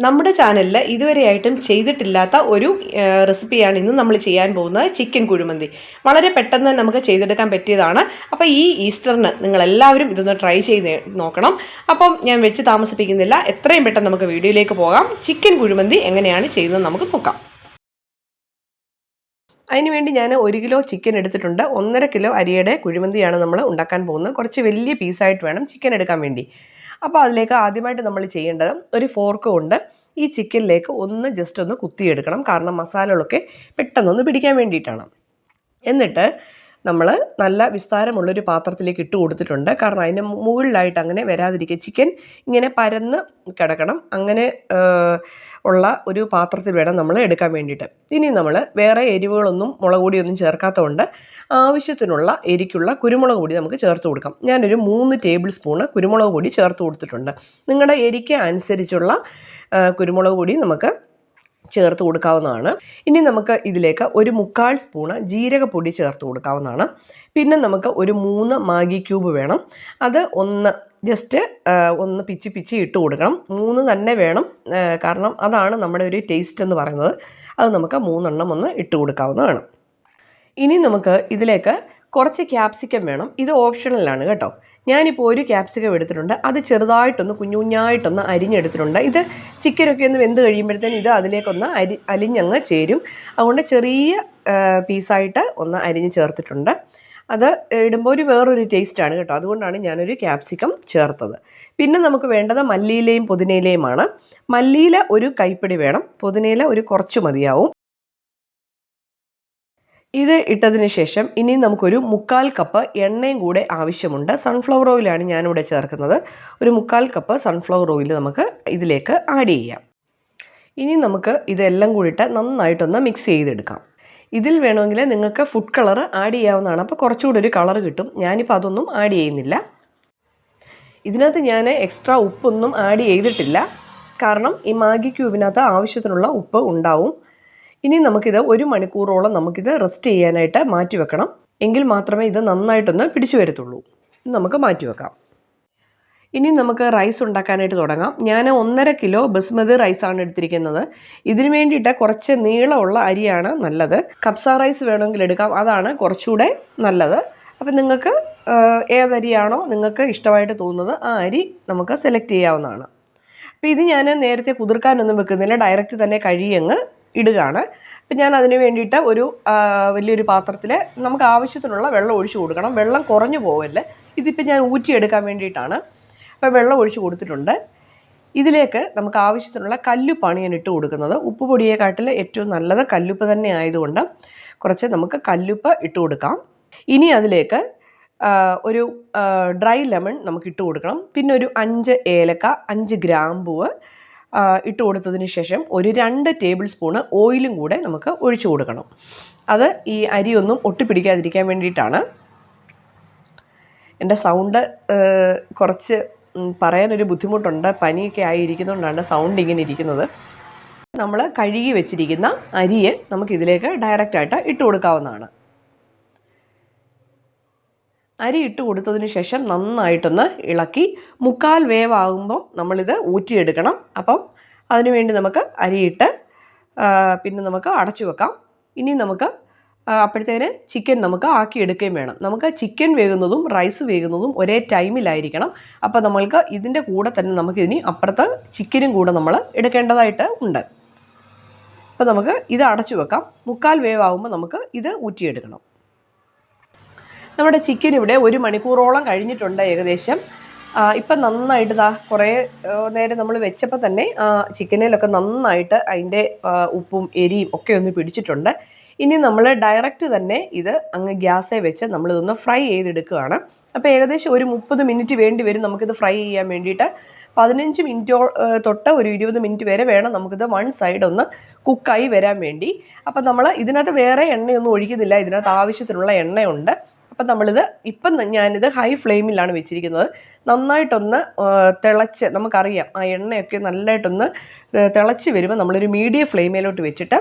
നമ്മുടെ ചാനലിൽ ഇതുവരെയായിട്ടും ചെയ്തിട്ടില്ലാത്ത ഒരു റെസിപ്പിയാണ് ഇന്ന് നമ്മൾ ചെയ്യാൻ പോകുന്നത്. ചിക്കൻ കുഴിമന്തി വളരെ പെട്ടെന്ന് നമുക്ക് ചെയ്തെടുക്കാൻ പറ്റിയതാണ്. അപ്പോൾ ഈ ഈസ്റ്ററിന് നിങ്ങളെല്ലാവരും ഇതൊന്ന് ട്രൈ ചെയ്ത് നോക്കണം. അപ്പം ഞാൻ വെച്ച് താമസിപ്പിക്കുന്നില്ല, എത്രയും പെട്ടെന്ന് നമുക്ക് വീഡിയോയിലേക്ക് പോകാം. ചിക്കൻ കുഴിമന്തി എങ്ങനെയാണ് ചെയ്യുന്നത് നമുക്ക് നോക്കാം. അതിനുവേണ്ടി ഞാൻ 1 കിലോ ചിക്കൻ എടുത്തിട്ടുണ്ട്. 1.5 കിലോ അരിയുടെ കുഴിമന്തിയാണ് നമ്മൾ ഉണ്ടാക്കാൻ പോകുന്നത്. കുറച്ച് വലിയ പീസായിട്ട് വേണം ചിക്കൻ എടുക്കാൻ വേണ്ടി. അപ്പോൾ അതിലേക്ക് ആദ്യമായിട്ട് നമ്മൾ ചെയ്യേണ്ടത് ഒരു ഫോർക്ക് കൊണ്ട് ഈ ചിക്കനിലേക്ക് ജസ്റ്റ് ഒന്ന് കുത്തിയെടുക്കണം. കാരണം മസാലകളൊക്കെ പെട്ടെന്നൊന്ന് പിടിക്കാൻ വേണ്ടിയിട്ടാണ്. എന്നിട്ട് നമ്മൾ നല്ല വിസ്താരമുള്ളൊരു പാത്രത്തിലേക്ക് ഇട്ട് കൊടുത്തിട്ടുണ്ട്. കാരണം അതിൻ്റെ മുകളിലായിട്ട് അങ്ങനെ വരാതിരിക്കുക. ചിക്കൻ ഇങ്ങനെ പരന്ന് കിടക്കണം. അങ്ങനെ ഉള്ള ഒരു പാത്രത്തിൽ വേണം നമ്മൾ എടുക്കാൻ വേണ്ടിയിട്ട്. ഇനി നമ്മൾ വേറെ എരിവുകളൊന്നും മുളക് പൊടിയൊന്നും ചേർക്കാത്തതുകൊണ്ട് ആവശ്യത്തിനുള്ള എരിക്കുള്ള കുരുമുളക് പൊടി നമുക്ക് ചേർത്ത് കൊടുക്കാം. ഞാനൊരു 3 ടേബിൾ സ്പൂണ് കുരുമുളക് പൊടി ചേർത്ത് കൊടുത്തിട്ടുണ്ട്. നിങ്ങളുടെ എരിക്ക് അനുസരിച്ചുള്ള കുരുമുളക് പൊടി നമുക്ക് ചേർത്ത് കൊടുക്കാവുന്നതാണ്. ഇനി നമുക്ക് ഇതിലേക്ക് ഒരു 1/4 സ്പൂണ് ജീരകപ്പൊടി ചേർത്ത് കൊടുക്കാവുന്നതാണ്. പിന്നെ നമുക്ക് ഒരു 3 മാഗി ക്യൂബ് വേണം. അത് ജസ്റ്റ് ഒന്ന് പിച്ചി ഇട്ട് കൊടുക്കണം. 3 തന്നെ വേണം, കാരണം അതാണ് നമ്മുടെ ഒരു ടേസ്റ്റ് എന്ന് പറയുന്നത്. അത് നമുക്ക് 3 എണ്ണം ഒന്ന് ഇട്ട് കൊടുക്കാവുന്നതാണ്. ഇനി നമുക്ക് ഇതിലേക്ക് കുറച്ച് ക്യാപ്സിക്കം വേണം. ഇത് ഓപ്ഷണലാണ് കേട്ടോ. ഞാനിപ്പോൾ ഒരു ക്യാപ്സിക്കം എടുത്തിട്ടുണ്ട്. അത് ചെറുതായിട്ടൊന്ന് കുഞ്ഞുകുഞ്ഞായിട്ടൊന്ന് അരിഞ്ഞെടുത്തിട്ടുണ്ട്. ഇത് ചിക്കനൊക്കെ ഒന്ന് വെന്ത് കഴിയുമ്പോഴത്തേന് ഇത് അതിലേക്കൊന്ന് അലിഞ്ഞങ്ങ് ചേരും. അതുകൊണ്ട് ചെറിയ പീസായിട്ട് ഒന്ന് അരിഞ്ഞ് ചേർത്തിട്ടുണ്ട്. അത് ഇടുമ്പോൾ വേറൊരു ടേസ്റ്റാണ് കേട്ടോ. അതുകൊണ്ടാണ് ഞാനൊരു ക്യാപ്സിക്കം ചേർത്തത്. പിന്നെ നമുക്ക് വേണ്ടത് മല്ലിയിലയും പുതിനയിലയുമാണ്. മല്ലിയില ഒരു കൈപ്പിടി വേണം, പുതിനയില ഒരു കുറച്ച് മതിയാവും. ഇത് ഇട്ടതിന് ശേഷം ഇനി നമുക്കൊരു 1/4 കപ്പ് എണ്ണയും കൂടെ ആവശ്യമുണ്ട്. സൺഫ്ലവർ ഓയിലാണ് ഞാനിവിടെ ചേർക്കുന്നത്. ഒരു 1/4 കപ്പ് സൺഫ്ലവർ ഓയിൽ നമുക്ക് ഇതിലേക്ക് ആഡ് ചെയ്യാം. ഇനി നമുക്ക് ഇതെല്ലാം കൂടിയിട്ട് നന്നായിട്ടൊന്ന് മിക്സ് ചെയ്തെടുക്കാം. ഇതിൽ വേണമെങ്കിൽ നിങ്ങൾക്ക് ഫുഡ് കളർ ആഡ് ചെയ്യാവുന്നതാണ്. അപ്പോൾ കുറച്ചുകൂടി ഒരു കളർ കിട്ടും. ഞാനിപ്പോൾ അതൊന്നും ആഡ് ചെയ്യുന്നില്ല. ഇതിനകത്ത് ഞാൻ എക്സ്ട്രാ ഉപ്പൊന്നും ആഡ് ചെയ്തിട്ടില്ല. കാരണം ഈ മാഗി ക്യൂബിനകത്ത് ആവശ്യത്തിനുള്ള ഉപ്പ് ഉണ്ടാവും. ഇനി നമുക്കിത് 1 മണിക്കൂറോളം നമുക്കിത് റെസ്റ്റ് ചെയ്യാനായിട്ട് മാറ്റി വെക്കണം. എങ്കിൽ മാത്രമേ ഇത് നന്നായിട്ടൊന്ന് പിടിച്ചു വരത്തുള്ളൂ. നമുക്ക് മാറ്റി വെക്കാം. ഇനി നമുക്ക് റൈസ് ഉണ്ടാക്കാനായിട്ട് തുടങ്ങാം. ഞാൻ 1.5 കിലോ ബസ്മതി റൈസാണ് എടുത്തിരിക്കുന്നത്. ഇതിനു വേണ്ടിയിട്ട് കുറച്ച് നീളമുള്ള അരിയാണ് നല്ലത്. കപ്സ റൈസ് വേണമെങ്കിൽ എടുക്കാം, അതാണ് കുറച്ചുകൂടെ നല്ലത്. അപ്പം നിങ്ങൾക്ക് ഏതരിയാണോ നിങ്ങൾക്ക് ഇഷ്ടമായിട്ട് തോന്നുന്നത് ആ അരി നമുക്ക് സെലക്ട് ചെയ്യാവുന്നതാണ്. അപ്പോൾ ഇത് ഞാൻ നേരത്തെ കുതിർക്കാനൊന്നും വെക്കുന്നില്ല, ഡയറക്റ്റ് തന്നെ കഴുകിയങ്ങ് ഇടുകയാണ്. അപ്പം ഞാൻ അതിന് വേണ്ടിയിട്ട് ഒരു വലിയൊരു പാത്രത്തിൽ നമുക്ക് ആവശ്യത്തിനുള്ള വെള്ളം ഒഴിച്ചു കൊടുക്കണം. വെള്ളം കുറഞ്ഞു പോവല്ലേ. ഇതിപ്പോൾ ഞാൻ ഊറ്റിയെടുക്കാൻ വേണ്ടിയിട്ടാണ്. അപ്പോൾ വെള്ളം ഒഴിച്ച് കൊടുത്തിട്ടുണ്ട്. ഇതിലേക്ക് നമുക്ക് ആവശ്യത്തിനുള്ള കല്ലുപ്പാണ് ഞാൻ ഇട്ട് കൊടുക്കുന്നത്. ഉപ്പ് പൊടിയെക്കാട്ടിൽ ഏറ്റവും നല്ലത് കല്ലുപ്പ് തന്നെ ആയതുകൊണ്ട് കുറച്ച് നമുക്ക് കല്ലുപ്പ് ഇട്ട് കൊടുക്കാം. ഇനി അതിലേക്ക് ഒരു ഡ്രൈ ലെമൺ നമുക്ക് ഇട്ട് കൊടുക്കണം. പിന്നെ ഒരു 5 ഏലക്ക, 5 ഗ്രാമ്പൂവ് ഇട്ട് കൊടുത്തതിന് ശേഷം ഒരു 2 ടേബിൾ സ്പൂണ് ഓയിലും കൂടെ നമുക്ക് ഒഴിച്ചു കൊടുക്കണം. അത് ഈ അരിയൊന്നും ഒട്ടിപ്പിടിക്കാതിരിക്കാൻ വേണ്ടിയിട്ടാണ്. എൻ്റെ സൗണ്ട് കുറച്ച് പറയാനൊരു ബുദ്ധിമുട്ടുണ്ട്. പനിയൊക്കെ ആയിരിക്കുന്നതുകൊണ്ടാണ് സൗണ്ട് ഇങ്ങനെ ഇരിക്കുന്നത്. നമ്മൾ കഴുകി വെച്ചിരിക്കുന്ന അരിയെ നമുക്കിതിലേക്ക് ഡയറക്റ്റായിട്ട് ഇട്ട് കൊടുക്കാവുന്നതാണ്. അരി ഇട്ട് കൊടുത്തതിന് ശേഷം നന്നായിട്ടൊന്ന് ഇളക്കി 1/4 വേവാകുമ്പോൾ നമ്മളിത് ഊറ്റിയെടുക്കണം. അപ്പം അതിനുവേണ്ടി നമുക്ക് അരിയിട്ട് പിന്നെ നമുക്ക് അടച്ചു വെക്കാം. ഇനി നമുക്ക് അപ്പോഴത്തേന് ചിക്കൻ നമുക്ക് ആക്കിയെടുക്കുകയും വേണം. നമുക്ക് ചിക്കൻ വേകുന്നതും റൈസ് വേകുന്നതും ഒരേ ടൈമിലായിരിക്കണം. അപ്പോൾ നമ്മൾക്ക് ഇതിൻ്റെ കൂടെ തന്നെ നമുക്കിനി അപ്പുറത്ത് ചിക്കനും കൂടെ നമ്മൾ എടുക്കേണ്ടതായിട്ട് ഉണ്ട്. അപ്പോൾ നമുക്ക് ഇത് അടച്ചു വെക്കാം. 1/4 വേവാകുമ്പോൾ നമുക്ക് ഇത് ഊറ്റിയെടുക്കണം. നമ്മുടെ ചിക്കൻ ഇവിടെ 1 മണിക്കൂറോളം കഴിഞ്ഞിട്ടുണ്ട് ഏകദേശം. ഇപ്പം നന്നായിട്ട് കുറേ നേരം നമ്മൾ വെച്ചപ്പോൾ തന്നെ ചിക്കനിലൊക്കെ നന്നായിട്ട് അതിൻ്റെ ഉപ്പും എരിയും ഒക്കെ ഒന്ന് പിടിച്ചിട്ടുണ്ട്. ഇനി നമ്മൾ ഡയറക്റ്റ് തന്നെ ഇത് അങ്ങ് ഗ്യാസേ വെച്ച് നമ്മളിതൊന്ന് ഫ്രൈ ചെയ്തെടുക്കുകയാണ്. അപ്പോൾ ഏകദേശം ഒരു 30 മിനിറ്റ് വേണ്ടി വരും നമുക്കിത് ഫ്രൈ ചെയ്യാൻ വേണ്ടിയിട്ട്. 15 മിനിറ്റ് തൊട്ട് ഒരു 20 മിനിറ്റ് വരെ വേണം നമുക്കിത് വൺ സൈഡ് ഒന്ന് കുക്കായി വരാൻ വേണ്ടി. അപ്പം നമ്മൾ ഇതിനകത്ത് വേറെ എണ്ണയൊന്നും ഒഴിക്കുന്നില്ല. ഇതിനകത്ത് ആവശ്യത്തിനുള്ള എണ്ണയുണ്ട്. അപ്പം ഞാനിത് ഹൈ ഫ്ലെയിമിലാണ് വെച്ചിരിക്കുന്നത്. നന്നായിട്ടൊന്ന് തിളച്ച് നമുക്കറിയാം ആ എണ്ണയൊക്കെ നല്ലതായിട്ടൊന്ന് തിളച്ച് വരുമ്പോൾ നമ്മളൊരു മീഡിയം ഫ്ലെയിമിലോട്ട് വെച്ചിട്ട്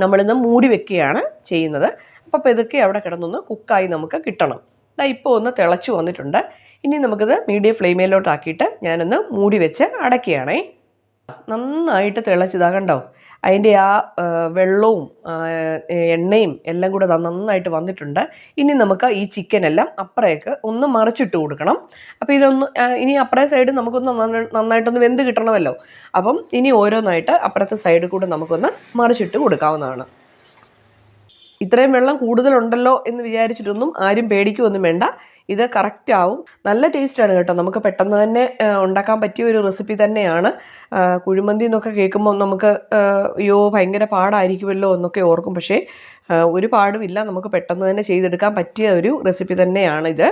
നമ്മളിന്ന് മൂടി വെക്കുകയാണ് ചെയ്യുന്നത്. അപ്പോൾ ഇതൊക്കെ അവിടെ കിടന്നൊന്ന് കുക്കായി നമുക്ക് കിട്ടണം. ഇപ്പോൾ ഒന്ന് തിളച്ച് വന്നിട്ടുണ്ട്. ഇനി നമുക്കിത് മീഡിയം ഫ്ലെയിമിലോട്ടാക്കിയിട്ട് ഞാനൊന്ന് മൂടി വെച്ച് അടയ്ക്കുകയാണേ. നന്നായിട്ട് തിളച്ചതാ കണ്ടോ, അതിൻ്റെ ആ വെള്ളവും എണ്ണയും എല്ലാം കൂടെ നന്നായിട്ട് വന്നിട്ടുണ്ട്. ഇനി നമുക്ക് ഈ ചിക്കനെല്ലാം അപ്പുറേക്ക് ഒന്ന് മറിച്ചിട്ട് കൊടുക്കണം. അപ്പോൾ ഇതൊന്ന് ഇനി അപ്പുറേ സൈഡ് നമുക്കൊന്ന് നന്നായിട്ടൊന്ന് വെന്ത് കിട്ടണമല്ലോ. അപ്പം ഇനി ഓരോന്നായിട്ട് അപ്പുറത്തെ സൈഡിൽ കൂടെ നമുക്കൊന്ന് മറിച്ചിട്ട് കൊടുക്കാവുന്നതാണ്. ഇത്രയും വെള്ളം കൂടുതലുണ്ടല്ലോ എന്ന് വിചാരിച്ചിട്ടൊന്നും ആരും പേടിക്കുകയൊന്നും വേണ്ട. ഇത് കറക്റ്റ് ആവും. നല്ല ടേസ്റ്റാണ് കേട്ടോ. നമുക്ക് പെട്ടെന്ന് തന്നെ ഉണ്ടാക്കാൻ പറ്റിയ ഒരു റെസിപ്പി തന്നെയാണ്. കുഴിമന്തി എന്നൊക്കെ കേൾക്കുമ്പോൾ നമുക്ക് അയ്യോ ഭയങ്കര പാടായിരിക്കുമല്ലോ എന്നൊക്കെ ഓർക്കും. പക്ഷേ ഒരു പാടുമില്ല, നമുക്ക് പെട്ടെന്ന് തന്നെ ചെയ്തെടുക്കാൻ പറ്റിയ ഒരു റെസിപ്പി തന്നെയാണ് ഇത്.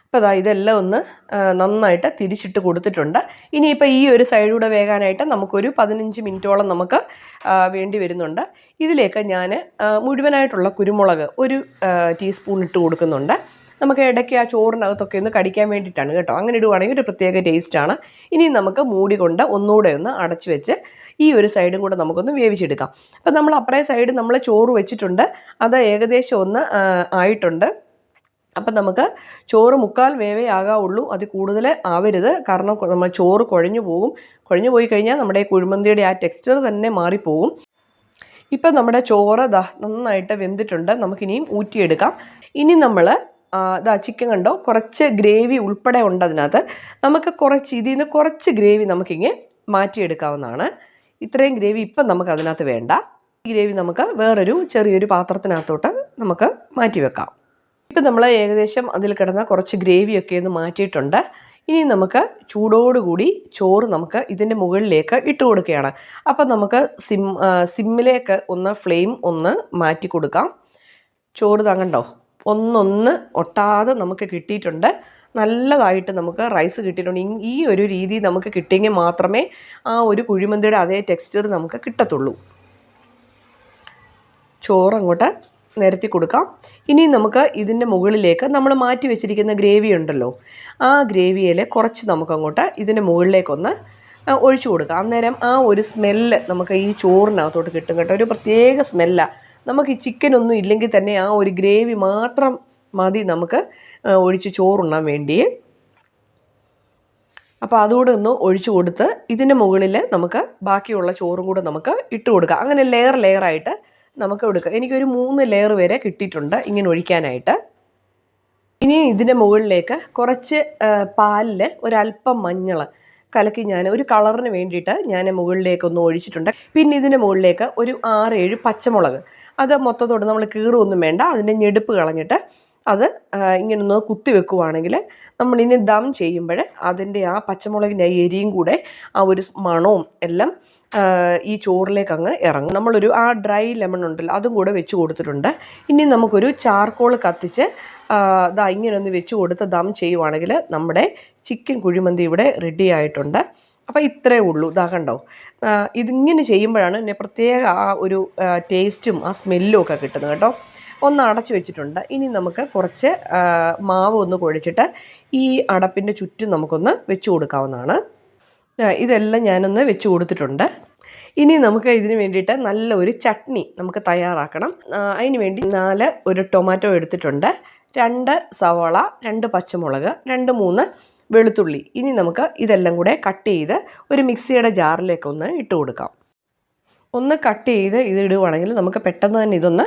അപ്പോൾ അതാ ഇതെല്ലാം ഒന്ന് നന്നായിട്ട് തിരിച്ചിട്ട് കൊടുത്തിട്ടുണ്ട്. ഇനിയിപ്പോൾ ഈ ഒരു സൈഡിലൂടെ വേകാനായിട്ട് നമുക്കൊരു 15 മിനിറ്റോളം നമുക്ക് വേണ്ടി വരുന്നുണ്ട്. ഇതിലേക്ക് ഞാൻ മുഴുവനായിട്ടുള്ള കുരുമുളക് ഒരു ടീസ്പൂൺ ഇട്ട് കൊടുക്കുന്നുണ്ട്. നമുക്ക് ഇടയ്ക്ക് ആ ചോറിനകത്തൊക്കെ ഒന്ന് കടിക്കാൻ വേണ്ടിയിട്ടാണ് കേട്ടോ. അങ്ങനെ ഇടുവാണെങ്കിൽ ഒരു പ്രത്യേക ടേസ്റ്റാണ്. ഇനി നമുക്ക് മൂടി കൊണ്ട് ഒന്നുകൂടെ ഒന്ന് അടച്ചു വെച്ച് ഈ ഒരു സൈഡും കൂടെ നമുക്കൊന്ന് വേവിച്ചെടുക്കാം. അപ്പോൾ നമ്മൾ അപ്പറേ സൈഡ് നമ്മൾ ചോറ് വെച്ചിട്ടുണ്ട്, അത് ഏകദേശം ഒന്ന് ആയിട്ടുണ്ട്. അപ്പം നമുക്ക് ചോറ് 3/4 വേവേ ആകാവുള്ളൂ, അത് കൂടുതൽ ആവരുത്. കാരണം നമ്മൾ ചോറ് കുഴഞ്ഞു പോകും. കുഴഞ്ഞു പോയി കഴിഞ്ഞാൽ നമ്മുടെ കുഴിമന്തിയുടെ ആ ടെക്സ്ചർ തന്നെ മാറിപ്പോകും. ഇപ്പം നമ്മുടെ ചോറ് നന്നായിട്ട് വെന്തിട്ടുണ്ട്. നമുക്കിനിയും ഊറ്റിയെടുക്കാം. ഇനി നമ്മൾ ചിക്കൻ കണ്ടോ, കുറച്ച് ഗ്രേവി ഉൾപ്പെടെ ഉണ്ട് അതിനകത്ത്. നമുക്ക് ഇതിൽ നിന്ന് കുറച്ച് ഗ്രേവി നമുക്കിങ്ങനെ മാറ്റിയെടുക്കാവുന്നതാണ്. ഇത്രയും ഗ്രേവി ഇപ്പം നമുക്ക് അതിനകത്ത് വേണ്ട. ഈ ഗ്രേവി നമുക്ക് വേറൊരു ചെറിയൊരു പാത്രത്തിനകത്തോട്ട് നമുക്ക് മാറ്റി വെക്കാം. ഇപ്പം നമ്മൾ ഏകദേശം അതിൽ കിടന്ന കുറച്ച് ഗ്രേവിയൊക്കെ ഒന്ന് മാറ്റിയിട്ടുണ്ട്. ഇനി നമുക്ക് ചൂടോടുകൂടി ചോറ് നമുക്ക് ഇതിൻ്റെ മുകളിലേക്ക് ഇട്ട് കൊടുക്കുകയാണ്. അപ്പം നമുക്ക് സിമ്മിലേക്ക് ഒന്ന് ഫ്ലെയിം ഒന്ന് മാറ്റി കൊടുക്കാം. ചോറ് കണ്ടോ, ഒന്നൊന്ന് ഒട്ടാതെ നമുക്ക് കിട്ടിയിട്ടുണ്ട്. നല്ലതായിട്ട് നമുക്ക് റൈസ് കിട്ടിയിട്ടുണ്ട്. ഈ ഒരു രീതി നമുക്ക് കിട്ടിയെങ്കിൽ മാത്രമേ ആ ഒരു കുഴിമന്തിയുടെ അതേ ടെക്സ്ചർ നമുക്ക് കിട്ടത്തുള്ളൂ. ചോറ് അങ്ങോട്ട് നിരത്തി കൊടുക്കാം. ഇനി നമുക്ക് ഇതിൻ്റെ മുകളിലേക്ക് നമ്മൾ മാറ്റി വെച്ചിരിക്കുന്ന ഗ്രേവി ഉണ്ടല്ലോ, ആ ഗ്രേവിയിൽ കുറച്ച് നമുക്കങ്ങോട്ട് ഇതിൻ്റെ മുകളിലേക്കൊന്ന് ഒഴിച്ചു കൊടുക്കാം. അന്നേരം ആ ഒരു സ്മെല്ല് നമുക്ക് ഈ ചോറിനകത്തോട്ട് കിട്ടും കേട്ടോ. ഒരു പ്രത്യേക സ്മെല്ലാണ്. നമുക്ക് ഈ ചിക്കനൊന്നും ഇല്ലെങ്കിൽ തന്നെ ആ ഒരു ഗ്രേവി മാത്രം മതി നമുക്ക് ഒഴിച്ച് ചോറുണ്ണാൻ വേണ്ടി. അപ്പോൾ അതുകൂടെ ഒന്ന് ഒഴിച്ചു കൊടുത്ത് ഇതിൻ്റെ മുകളിൽ നമുക്ക് ബാക്കിയുള്ള ചോറും കൂടെ നമുക്ക് ഇട്ട് കൊടുക്കാം. അങ്ങനെ ലെയറായിട്ട് നമുക്ക് എടുക്കാം. എനിക്കൊരു 3 ലെയർ വരെ കിട്ടിയിട്ടുണ്ട് ഇങ്ങനെ ഒഴിക്കാനായിട്ട്. ഇനി ഇതിൻ്റെ മുകളിലേക്ക് കുറച്ച് പാലിൽ ഒരല്പം മഞ്ഞൾ കലക്കി ഞാൻ ഒരു കളറിന് വേണ്ടിയിട്ട് ഞാൻ മുകളിലേക്കൊന്ന് ഒഴിച്ചിട്ടുണ്ട്. പിന്നെ ഇതിൻ്റെ മുകളിലേക്ക് ഒരു 6-7 പച്ചമുളക്, അത് മൊത്തത്തോട് നമ്മൾ കീറുമൊന്നും വേണ്ട, അതിൻ്റെ ഞെടുപ്പ് കളഞ്ഞിട്ട് അത് ഇങ്ങനൊന്ന് കുത്തി വെക്കുവാണെങ്കിൽ നമ്മളിനി ദം ചെയ്യുമ്പോൾ അതിൻ്റെ ആ പച്ചമുളകിൻ്റെ എരിയും കൂടെ ആ ഒരു മണവും എല്ലാം ഈ ചോറിലേക്ക് അങ്ങ് ഇറങ്ങും. നമ്മളൊരു ആ ഡ്രൈ ലെമൺ ഉണ്ടല്ലോ അതും കൂടെ വെച്ച് കൊടുത്തിട്ടുണ്ട്. ഇനി നമുക്കൊരു ചാർക്കോൾ കത്തിച്ച് ഇങ്ങനൊന്ന് വെച്ച് കൊടുത്ത് ദം ചെയ്യുവാണെങ്കിൽ നമ്മുടെ ചിക്കൻ കുഴിമന്തി ഇവിടെ റെഡി ആയിട്ടുണ്ട്. അപ്പോൾ ഇത്രയേ ഉള്ളൂ. കണ്ടോ, ഇതിങ്ങനെ ചെയ്യുമ്പോഴാണ് പിന്നെ പ്രത്യേക ആ ഒരു ടേസ്റ്റും ആ സ്മെല്ലും ഒക്കെ കിട്ടുന്നത് കേട്ടോ. ഒന്ന് അടച്ചു വെച്ചിട്ടുണ്ട്. ഇനി നമുക്ക് കുറച്ച് മാവ് ഒന്ന് കുഴച്ചിട്ട് ഈ അടപ്പിൻ്റെ ചുറ്റും നമുക്കൊന്ന് വെച്ച് കൊടുക്കാവുന്നതാണ്. ഇതെല്ലാം ഞാനൊന്ന് വെച്ച് കൊടുത്തിട്ടുണ്ട്. ഇനി നമുക്ക് ഇതിന് വേണ്ടിയിട്ട് നല്ല ഒരു ചട്നി നമുക്ക് തയ്യാറാക്കണം. അതിന് വേണ്ടി 4 ടൊമാറ്റോ എടുത്തിട്ടുണ്ട്, 2 സവാള, 2 പച്ചമുളക്, 2-3 വെളുത്തുള്ളി. ഇനി നമുക്ക് ഇതെല്ലാം കൂടെ കട്ട് ചെയ്ത് ഒരു മിക്സിയുടെ ജാറിലേക്കൊന്ന് ഇട്ട് കൊടുക്കാം. ഒന്ന് കട്ട് ചെയ്ത് ഇത് ഇടുവാണെങ്കിൽ നമുക്ക് പെട്ടെന്ന് തന്നെ ഇതൊന്ന്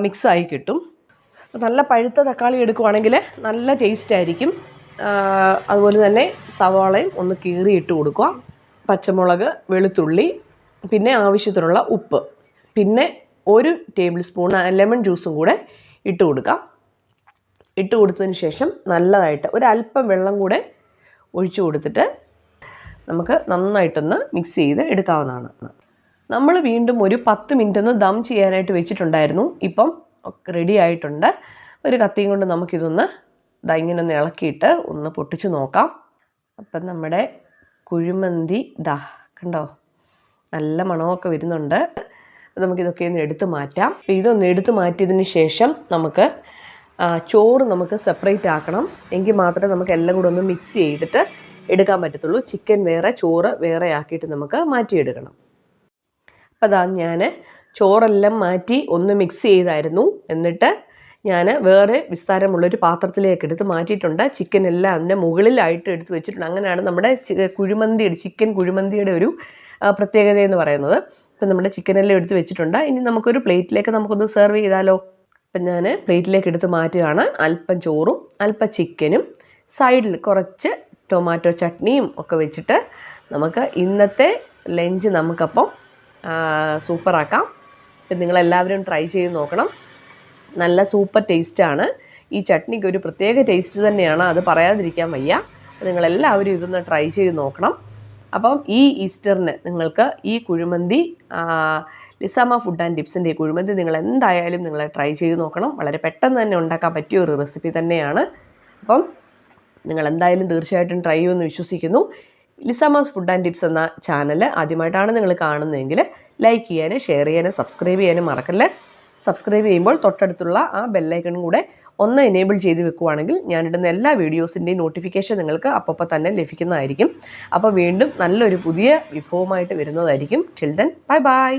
മിക്സായി കിട്ടും. നല്ല പഴുത്ത തക്കാളി എടുക്കുവാണെങ്കിൽ നല്ല ടേസ്റ്റ് ആയിരിക്കും. അതുപോലെ തന്നെ സവാളയും ഒന്ന് കീറി ഇട്ട് കൊടുക്കുക, പച്ചമുളക്, വെളുത്തുള്ളി, പിന്നെ ആവശ്യത്തിനുള്ള ഉപ്പ്, പിന്നെ 1 ടേബിൾ സ്പൂൺ ലെമൺ ജ്യൂസും കൂടെ ഇട്ട് കൊടുക്കാം. ഇട്ട് കൊടുത്തതിന് ശേഷം നല്ലതായിട്ട് ഒരല്പം വെള്ളം കൂടെ ഒഴിച്ചു കൊടുത്തിട്ട് നമുക്ക് നന്നായിട്ടൊന്ന് മിക്സ് ചെയ്ത് എടുക്കാവുന്നതാണ്. നമ്മൾ വീണ്ടും ഒരു 10 മിനിറ്റ് ഒന്ന് ദം ചെയ്യാനായിട്ട് വെച്ചിട്ടുണ്ടായിരുന്നു. ഇപ്പം റെഡി ആയിട്ടുണ്ട്. ഒരു കത്തിയും കൊണ്ട് നമുക്കിതൊന്ന് ഇങ്ങനെ ഒന്ന് ഇളക്കിയിട്ട് ഒന്ന് പൊട്ടിച്ച് നോക്കാം. അപ്പം നമ്മുടെ കുഴിമന്തി കണ്ടോ, നല്ല മണമൊക്കെ വരുന്നുണ്ട്. നമുക്കിതൊക്കെ ഒന്ന് എടുത്ത് മാറ്റാം. ഇതൊന്ന് എടുത്ത് മാറ്റിയതിന് ശേഷം നമുക്ക് ചോറ് നമുക്ക് സെപ്പറേറ്റ് ആക്കണം. എങ്കിൽ മാത്രമേ നമുക്ക് എല്ലാം കൂടെ ഒന്ന് മിക്സ് ചെയ്തിട്ട് എടുക്കാൻ പറ്റത്തുള്ളൂ. ചിക്കൻ വേറെ, ചോറ് വേറെ ആക്കിയിട്ട് നമുക്ക് മാറ്റിയെടുക്കണം. അപ്പോൾ ഞാൻ ചോറെല്ലാം മാറ്റി ഒന്ന് മിക്സ് ചെയ്തായിരുന്നു. എന്നിട്ട് ഞാൻ വേറെ വിസ്താരമുള്ളൊരു പാത്രത്തിലേക്ക് എടുത്ത് മാറ്റിയിട്ടുണ്ട്. ചിക്കൻ എല്ലാം അതിൻ്റെ മുകളിലായിട്ട് എടുത്ത് വെച്ചിട്ടുണ്ട്. അങ്ങനെയാണ് നമ്മുടെ ചിക്കൻ കുഴിമന്തിയുടെ ഒരു പ്രത്യേകത എന്ന് പറയുന്നത്. ഇപ്പം നമ്മുടെ ചിക്കനെല്ലാം എടുത്ത് വെച്ചിട്ടുണ്ട്. ഇനി നമുക്കൊരു പ്ലേറ്റിലേക്ക് നമുക്കൊന്ന് സെർവ് ചെയ്താലോ. അപ്പം ഞാൻ പ്ലേറ്റിലേക്ക് എടുത്ത് മാറ്റുകയാണ്. അല്പം ചോറും അല്പം ചിക്കനും സൈഡിൽ കുറച്ച് ടൊമാറ്റോ ചട്നിയും ഒക്കെ വെച്ചിട്ട് നമുക്ക് ഇന്നത്തെ ലഞ്ച് നമുക്കപ്പം സൂപ്പറാക്കാം. അപ്പം നിങ്ങളെല്ലാവരും ട്രൈ ചെയ്ത് നോക്കണം. നല്ല സൂപ്പർ ടേസ്റ്റാണ്. ഈ ചട്നിക്ക് ഒരു പ്രത്യേക ടേസ്റ്റ് തന്നെയാണ്, അത് പറയാതിരിക്കാൻ വയ്യ. നിങ്ങളെല്ലാവരും ഇതൊന്ന് ട്രൈ ചെയ്ത് നോക്കണം. അപ്പം ഈ ഈസ്റ്ററിന് നിങ്ങൾക്ക് ഈ കുഴിമന്തി ലിസാമ ഫുഡ് ആൻഡ് ടിപ്സിൻ്റെ ഈ കുഴിമന്തി നിങ്ങൾ എന്തായാലും നിങ്ങൾ ട്രൈ ചെയ്ത് നോക്കണം. വളരെ പെട്ടെന്ന് തന്നെ ഉണ്ടാക്കാൻ പറ്റിയ ഒരു റെസിപ്പി തന്നെയാണ്. അപ്പം നിങ്ങൾ എന്തായാലും തീർച്ചയായിട്ടും ട്രൈ ചെയ്യുമെന്ന് വിശ്വസിക്കുന്നു. ലിസാമാസ് ഫുഡ് ആൻഡ് ടിപ്സ് എന്ന ചാനൽ ആദ്യമായിട്ടാണ് നിങ്ങൾ കാണുന്നതെങ്കിൽ ലൈക്ക് ചെയ്യാനും ഷെയർ ചെയ്യാനും സബ്സ്ക്രൈബ് ചെയ്യാനും മറക്കല്ലേ. സബ്സ്ക്രൈബ് ചെയ്യുമ്പോൾ തൊട്ടടുത്തുള്ള ആ ബെല്ലൈക്കണും കൂടെ ഒന്ന് എനേബിൾ ചെയ്ത് വെക്കുവാണെങ്കിൽ ഞാനിടുന്ന എല്ലാ വീഡിയോസിൻ്റെയും നോട്ടിഫിക്കേഷൻ നിങ്ങൾക്ക് അപ്പോൾ തന്നെ ലഭിക്കുന്നതായിരിക്കും. അപ്പോൾ വീണ്ടും നല്ലൊരു പുതിയ വിഭവമായിട്ട് വരുന്നതായിരിക്കും. Till then bye bye.